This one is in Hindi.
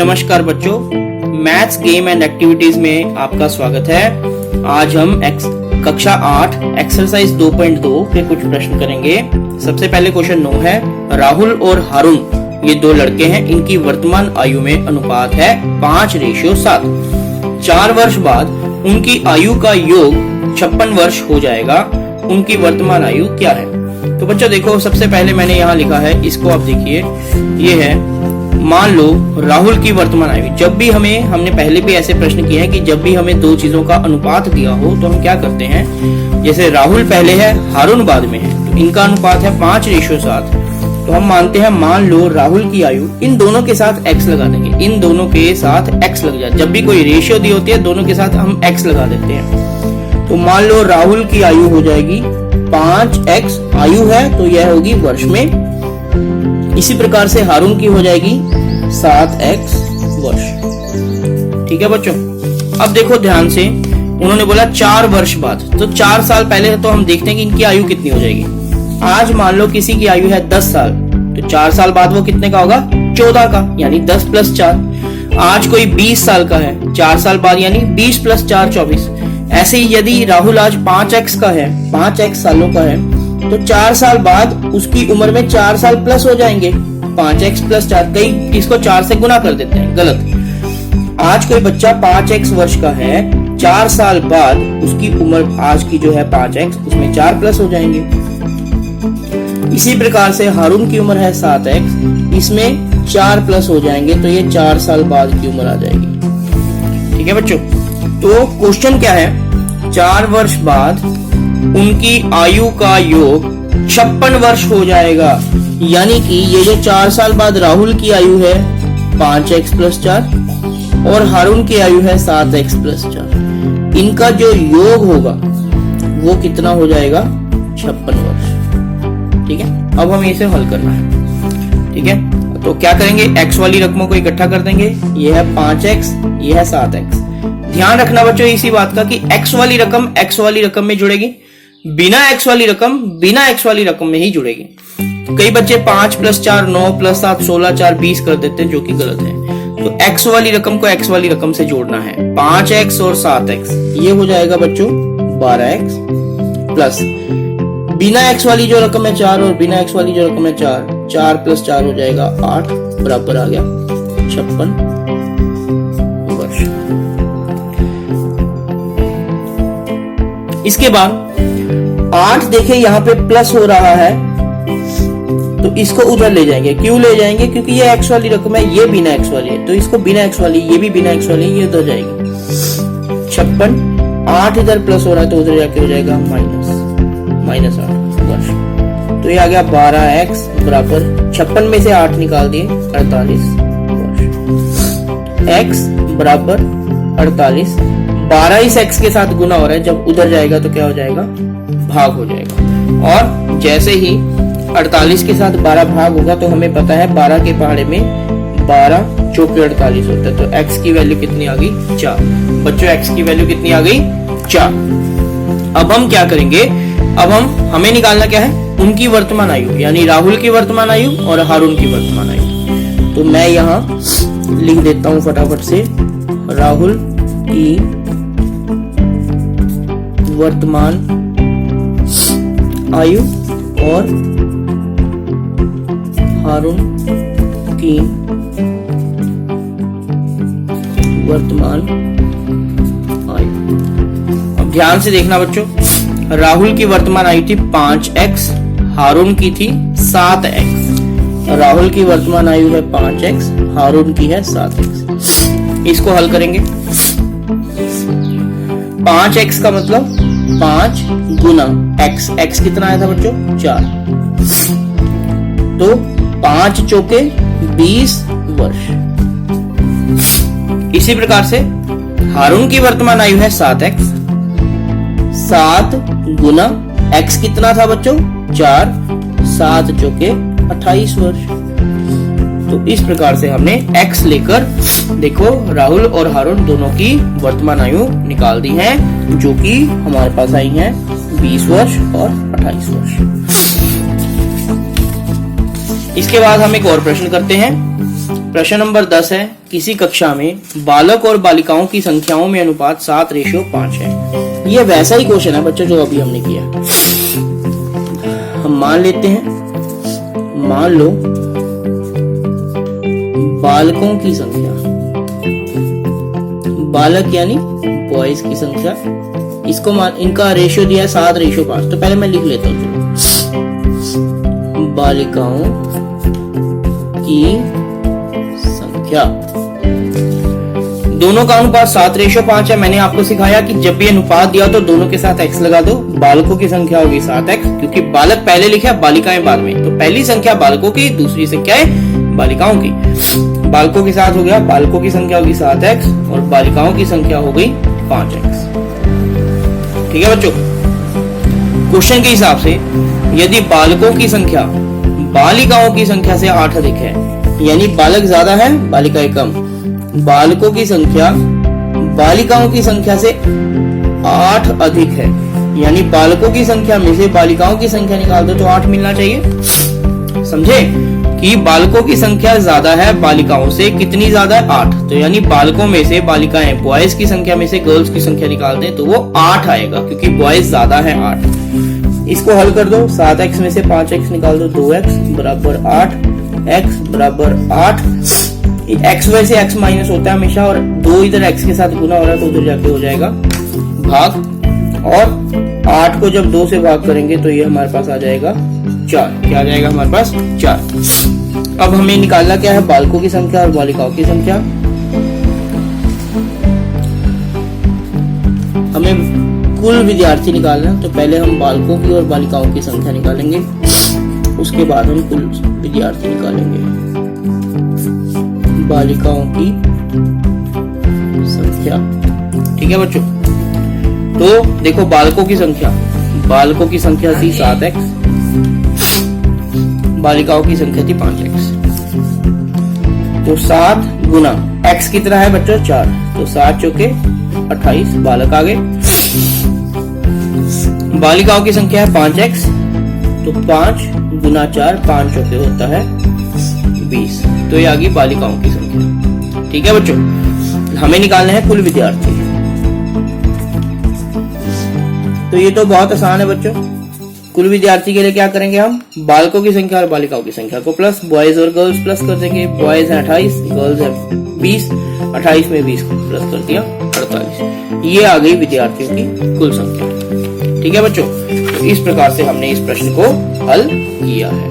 नमस्कार बच्चों, मैथ्स गेम एंड एक्टिविटीज में आपका स्वागत है। आज हम कक्षा 8 एक्सरसाइज 2.2 के कुछ प्रश्न करेंगे। सबसे पहले क्वेश्चन 9 है, राहुल और हारून ये दो लड़के हैं, इनकी वर्तमान आयु में अनुपात है 5:7। 4 वर्ष बाद उनकी आयु का योग 56 वर्ष हो जाएगा। उनकी वर्तमान आयु क्या है? तो बच्चों देखो, सबसे पहले मैंने यहाँ लिखा है, इसको आप देखिए, ये है मान लो राहुल की वर्तमान आयु। जब भी हमने पहले भी ऐसे प्रश्न किए हैं कि जब भी हमें दो चीजों का अनुपात दिया हो तो हम क्या करते हैं, जैसे राहुल पहले है, हारून बाद में है, तो इनका अनुपात है 5:7। तो हम मानते हैं, मान लो राहुल की आयु, इन दोनों के साथ x लगा देंगे, इन दोनों के साथ x लग जाए। जब भी कोई रेशियो दी होती है दोनों के साथ हम x लगा देते हैं। तो मान लो राहुल की आयु हो जाएगी 5x, आयु है तो यह होगी वर्ष में। इसी प्रकार से हारून की हो जाएगी 7x वर्ष। ठीक है बच्चों, अब देखो ध्यान से, उन्होंने बोला 4 वर्ष बाद, तो 4 साल पहले तो हम देखते हैं कि इनकी आयु कितनी हो जाएगी। आज मान लो किसी की आयु है 10 साल, तो 4 साल बाद वो कितने का होगा? 14 का, यानी 10 + 4। आज कोई 20 साल का है, 4 साल बाद यानी 20 + 4 24। ऐसे ही यदि राहुल आज 5x का है, 5x सालों का है, तो 4 साल बाद उसकी उम्र में 4 साल प्लस हो जाएंगे। 5x + 4, कई इसको 4 से गुना कर देते हैं, गलत। आज कोई बच्चा 5x वर्ष का है, 4 साल बाद उसकी उम्र आज की जो है 5x, उसमें 4 प्लस हो जाएंगे। इसी प्रकार से हारून की उम्र है 7x, इसमें 4 प्लस हो जाएंगे, तो ये 4 साल बाद की उम्र आ जाएगी। ठीक है बच्चों, तो क्वेश्चन क्या है, 4 वर्ष बाद उनकी आयु का योग 56 वर्ष हो जाएगा। यानी कि ये जो 4 साल बाद राहुल की आयु है 5x + 4 और हारून की आयु है 7x + 4, इनका जो योग होगा वो कितना हो जाएगा? 56 वर्ष। ठीक है, अब हमें इसे हल करना है। ठीक है, तो क्या करेंगे, x वाली रकमों को इकट्ठा कर देंगे। ये है 5x, ये है 7x। ध्यान रखना बच्चों इसी बात का कि x वाली रकम में जुड़ेगी, बिना x वाली रकम में ही जुड़ेगी। कई बच्चे 5 + 4 9 + 7 16 4 20 कर देते हैं, जो कि गलत है। तो x वाली रकम को x वाली रकम से जोड़ना है। 5x और 7x, ये हो जाएगा बच्चों 12x, प्लस बिना x वाली जो रकम है 4 और बिना x वाली जो रकम है 4 + 4 हो जाएगा 8, बराबर आ गया 56 वर्ष। इसके बाद 8 देखे यहाँ पे प्लस हो रहा है, तो इसको उधर ले जाएंगे। क्यों ले जाएंगे? क्योंकि ये x वाली रकम है, ये बिना x वाली है, तो इसको बिना x वाली, ये भी बिना x वाली, ये उधर जाएगी। 56, 8 इधर प्लस हो रहा है तो उधर जाके हो जाएगा -8 वर्ष। तो ये आ गया 12x बराबर 56 में से 8 निकाल दिए 48 वर्ष। x बराबर 48, 12 इस x के साथ गुना हो रहा है, जब उधर जाएगा तो क्या हो जाएगा? भाग हो जाएगा। और जैसे ही 48 के साथ 12 भाग होगा तो हमें पता है 12 के पहाड़े में 12 चौके 48 होता है, तो x की वैल्यू कितनी आ गई? 4। बच्चों x की वैल्यू कितनी आ गई? 4। अब हम क्या करेंगे, अब हमें निकालना क्या है, उनकी वर्तमान आयु, यानी राहुल की वर्तमान आयु और हारून की वर्तमान आयु। तो मैं यहाँ लिख देता हूं फटाफट से, राहुल की वर्तमान आयु और हारून की वर्तमान आयु। अब ध्यान से देखना बच्चों, राहुल की वर्तमान आयु थी 5x, हारून की थी 7x। राहुल की वर्तमान आयु है 5x, हारून की है 7x। इसको हल करेंगे। 5x का मतलब 5 गुना x, x कितना आया था बच्चों? 4। तो 5 चौके 20 वर्ष। इसी प्रकार से हारून की वर्तमान आयु है 7x, 7 गुना x कितना था बच्चों? 4, 7 चौके 28 वर्ष। तो इस प्रकार से हमने x लेकर देखो राहुल और हारून दोनों की वर्तमान आयु निकाल दी है, जो कि हमारे पास आई है 20 वर्ष और 28 वर्ष। इसके बाद हम एक और प्रश्न करते हैं। प्रश्न नंबर 10 है, किसी कक्षा में बालक और बालिकाओं की संख्याओं में अनुपात 7:5 है। यह वैसा ही क्वेश्चन है बच्चों जो अभी हमने किया। हम मान लेते हैं, मान लो बालकों की संख्या, बालक यानी बॉयज की संख्या, इसको इनका रेशियो दिया है 7:5। तो पहले मैं लिख लेता हूँ, बालिकाओं की संख्या, दोनों का अनुपात 7:5 है। मैंने आपको सिखाया कि जब भी अनुपात दिया तो दोनों के साथ x लगा दो। बालकों की संख्या होगी 7x, क्योंकि बालक पहले लिखा है, बालिकाएं बाद में, तो पहली संख्या बालकों की, दूसरी संख्या है बालिकाओं की। बालकों के साथ हो गया, बालकों की संख्या होगी 7x और बालिकाओं की संख्या हो गई 5x। ठीक है बच्चों, क्वेश्चन के हिसाब से यदि बालकों की संख्या बालिकाओं की संख्या से 8 अधिक है, यानी बालक ज्यादा है बालिकाएं कम, बालकों की संख्या बालिकाओं की संख्या से 8 अधिक है, यानी बालकों की संख्या में से बालिकाओं की संख्या निकाल दो तो 8 मिलना चाहिए। समझे कि बालकों की संख्या ज्यादा है बालिकाओं से, कितनी ज्यादा है 8, तो यानी बालकों में से बालिकाएं, बॉयज की संख्या में से गर्ल्स की संख्या निकाल दें तो वो 8 आएगा, क्योंकि बॉयज ज्यादा है 8। इसको हल कर दो, 7x में से 5x निकाल दो, 2x बराबर 8, x बराबर 8। x वैसे x माइनस होता है हमेशा, और 2 इधर x के साथ गुना हो रहा है तो उधर जाके हो जाएगा भाग, और 8 को जब 2 से भाग करेंगे तो ये हमारे पास आ जाएगा 4। क्या आ जाएगा हमारे पास 4। अब हमें निकालना क्या है, बालकों की संख्या और बालिकाओं की संख्या। हमें कुल विद्यार्थी निकालना, तो पहले हम बालकों की और बालिकाओं की संख्या निकालेंगे, उसके बाद हम कुल विद्यार्थी निकालेंगे। बालिकाओं की संख्या, ठीक है बच्चों। तो देखो बालकों की संख्या, बालकों की संख्या थी 7x, बालिकाओं की संख्या थी 5x। तो 7 गुना x कितना है बच्चों 4, तो 7 चौके 28 बालक आ गए। बालिकाओं की संख्या है 5x, तो 5 गुना 4, 5 चौके होता है 20, तो ये आ गई बालिकाओं की संख्या। ठीक है बच्चों, हमें निकालना है कुल विद्यार्थी। तो ये तो बहुत आसान है बच्चों। कुल विद्यार्थी के लिए क्या करेंगे, हम बालकों की संख्या और बालिकाओं की संख्या को प्लस, बॉयज और गर्ल्स प्लस कर देंगे। बॉयज है 28, गर्ल्स है 20, 28 में 20 प्लस कर दिया 48। ये आ गई विद्यार्थियों की कुल संख्या। ठीक है बच्चों, तो इस प्रकार से हमने इस प्रश्न को हल किया है।